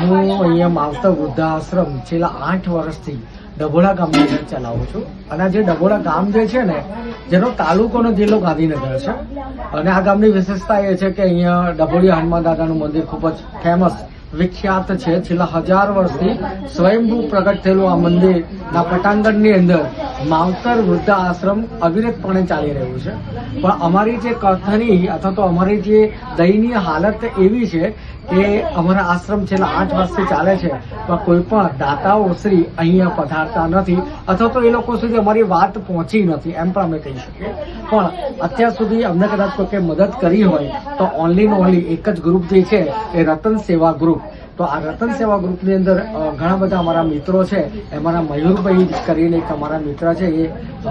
હું અહીંયા માવતર વૃદ્ધાશ્રમ છેલ્લા 8 વર્ષથી ડભોડા ગામની અંદર ચલાવું છું. અને જે ડભોડા ગામ જે છે ને, જેનો તાલુકોનો જિલ્લો ગાંધીનગર છે. અને આ ગામની વિશેષતા એ છે કે અહીંયા ડભોડિયા હનુમાન દાદાનું મંદિર ખૂબ જ ફેમસ વિખ્યાત છે. છેલ્લા 1000 વર્ષથી સ્વયંભૂ પ્રગટ થયેલું આ મંદિરના પટાંગણની અંદર માવતર વૃદ્ધાશ્રમ અવિરતપણે ચાલી રહ્યું છે. પણ અમારી જે કથની અથવા તો અમારી જે દયનીય હાલત એવી છે કે અમારા આશ્રમ છેલ્લા 8 વર્ષથી ચાલે છે, પણ કોઈ પણ દાતાઓ શ્રી અહીંયા પધારતા નથી અથવા તો એ લોકો સુધી અમારી વાત પહોંચી નથી, એમ પણ અમે કહી શકીએ. પણ અત્યાર સુધી અમને કદાચ કોઈ મદદ કરી હોય તો ઓનલી ને ઓનલી એક જ ગ્રુપ જે છે એ રતન સેવા ગ્રુપ. તો આ રતન સેવા ગ્રુપની અંદર ઘણા બધા અમારા મિત્રો છે. અમારા મયુરભાઈ કરીને એક અમારા મિત્ર છે, એ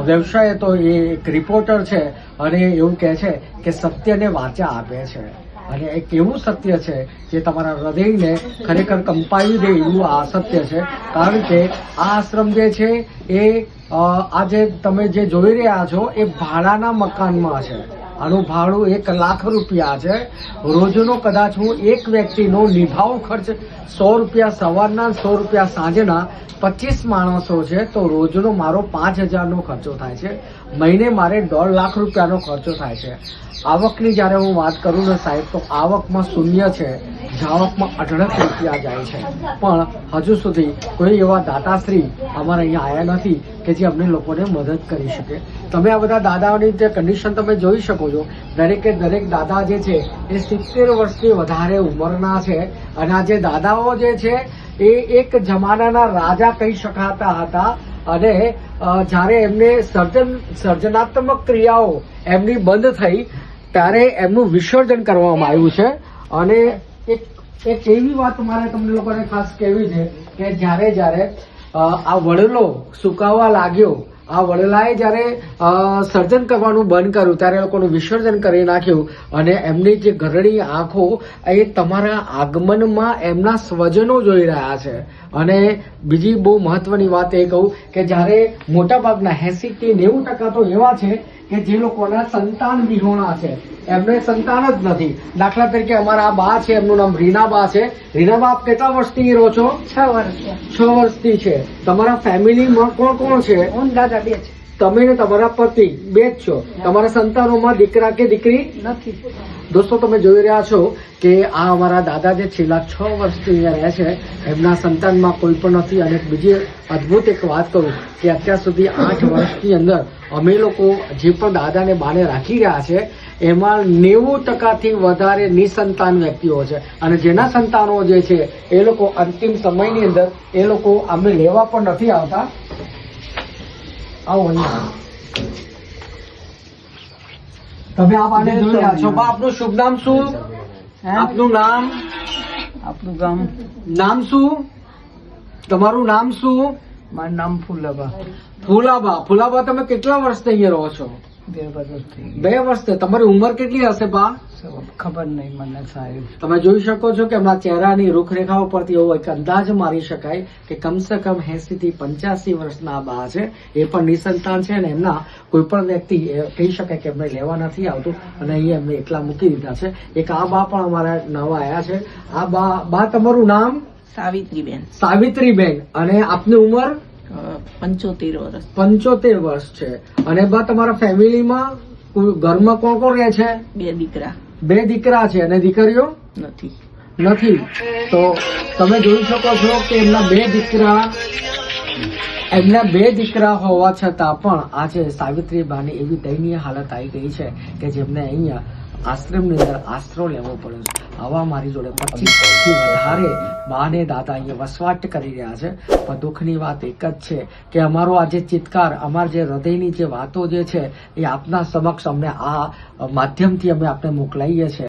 વ્યવસાય તો એ એક રિપોર્ટર છે અને એવું કહે છે કે સત્યને વાચા આપે છે. અને એક એવું સત્ય છે જે તમારા હૃદયને ખરેખર કંપાવી દે એવું આ સત્ય છે. કારણ કે આ આશ્રમ જે છે એ આજે તમે જે જોઈ રહ્યા છો એ ભાડાના મકાનમાં છે. આનું ભાડું 1 લાખ રૂપિયા છે. રોજનો કદાચ હું એક વ્યક્તિનો નિભાવ ખર્ચ 100 રૂપિયા સવારના, 100 રૂપિયા સાંજના 25 માણસો છે તો રોજનો મારો 5000નો ખર્ચો થાય છે. મહિને મારે 1.5 લાખ રૂપિયાનો ખર્ચો થાય છે. આવકની જ્યારે હું વાત કરું ને સાહેબ, તો આવકમાં શૂન્ય છે, જાવકમાં 18 રૂપિયા જાય છે. પણ હજુ સુધી કોઈ એવા દાતાશ્રી અમારે અહીંયા આવ્યા નથી કે જે અમને લોકોને મદદ કરી શકે. તમે આ બધા દાદાઓની જે કન્ડિશન તમે જોઈ શકો છો. દરેકે દરેક દાદા જે છે એ 70 વર્ષથી વધારે ઉંમરના છે. અને આ જે દાદાઓ જે છે એ એક જમાનાના રાજા કહી શકાતા હતા. અને જ્યારે એમને સર્જનાત્મક ક્રિયાઓ એમની બંધ થઈ ત્યારે એમનું વિસર્જન કરવામાં આવ્યું છે. અને એક એવી વાત મારે તમને લોકોને ખાસ કહેવી છે કે જ્યારે આ વડલો સુકાવા લાગ્યો, આ વડલાએ જ્યારે સર્જન કરવાનું બંધ કર્યું ત્યારે લોકોનું વિસર્જન કરી નાખ્યું. અને એમની જે ઘરડી આંખો એ તમારા આગમનમાં એમના સ્વજનો જોઈ રહ્યા છે. અને બીજી બહુ મહત્વની વાત એ કહું કે જ્યારે મોટાભાગના 80 થી 90% તો એવા છે કે જે લોકોના સંતાન વિહોણા છે, એમને સંતાન જ નથી. દાખલા તરીકે અમારા આ બા છે, એમનું નામ રીનાબા છે. રીનાબા, આપ કેટલા વર્ષથી રહો છો? 6 વર્ષ. 6 વર્ષથી છે. તમારા ફેમિલીમાં કોણ કોણ છે? હું દાદા 2 છે. તમે ને તમારા પતિ 2 જ છો. તમારા સંતાનોમાં દીકરા કે દીકરી નથી? દોસ્તો, તમે જોઈ રહ્યા છો કે આ અમારા દાદા જે છેલ્લા 6 વર્ષથી અહીંયા રહે છે, એમના સંતાનમાં કોઈ પણ નથી. અને બીજી અદભુત એક વાત કરું કે અત્યાર સુધી 8 વર્ષની અંદર અમે લોકો જે પણ દાદાને બાને રાખી રહ્યા છે એમાં 90%થી વધારે નિસંતાન વ્યક્તિઓ છે. અને જેના સંતાનો જે છે એ લોકો અંતિમ સમયની અંદર એ લોકો અમે લેવા પણ નથી આવતા. આવો અહીંયા તમે આ બાને જોઈ રહ્યા છો. બા, આપનું શુભ નામ શું? આપનું નામ? આપણું ગામ નામ શું? તમારું નામ શું? મારું નામ ફૂલાબા. ફૂલાબા, તમે કેટલા વર્ષથી અહીંયા રહો છો? 2 વર્ષ થઈ 2 વર્ષથી. તમારી ઉંમર કેટલી હશે બા? ખબર નહીં મને સાહેબ. તમે જોઈ શકો છો કે એમના ચહેરાની રૂપરેખાઓ પરથી એવો એક અંદાજ મારી શકાય કે કમસે કમ 80 થી 85 વર્ષના આ બા છે. એ પણ નિસંતાન છે. અને એમના કોઈ પણ વ્યક્તિ કહી શકે કે એમને લેવા નથી આવતું અને અહીંયા એમને એકલા મૂકી દીધા છે. એક આ બા પણ અમારા નવા આવ્યા છે. આ બા, તમારું નામ? સાવિત્રીબેન. સાવિત્રીબેન. અને આપની ઉંમર? 75 વર્ષ. 75 વર્ષ છે. અને બા, તમારા ફેમિલીમાં ઘરમાં કોણ કોણ રહે છે? 2 દીકરા. 2 દીકરા છે. અને દીકરીઓ નથી? તો તમે જોઈ શકો છો કે એમના 2 દીકરા હોવા છતાં પણ આજે સાવિત્રીબાની એવી દયનીય હાલત આવી ગઈ છે કે જેમને અહીંયા આશ્રમની અંદર આશરો લેવો પડે છે. આવા મારી જોડે 25 થી વધારે બાને દાદા અહીંયા વસવાટ કરી રહ્યા છે. પણ દુઃખની વાત એક જ છે કે અમારો આ જે ચિત્કાર, અમારા જે હૃદયની જે વાતો જે છે એ આપના સમક્ષ અમને આ માધ્યમથી અમે આપને મોકલાઈએ છીએ.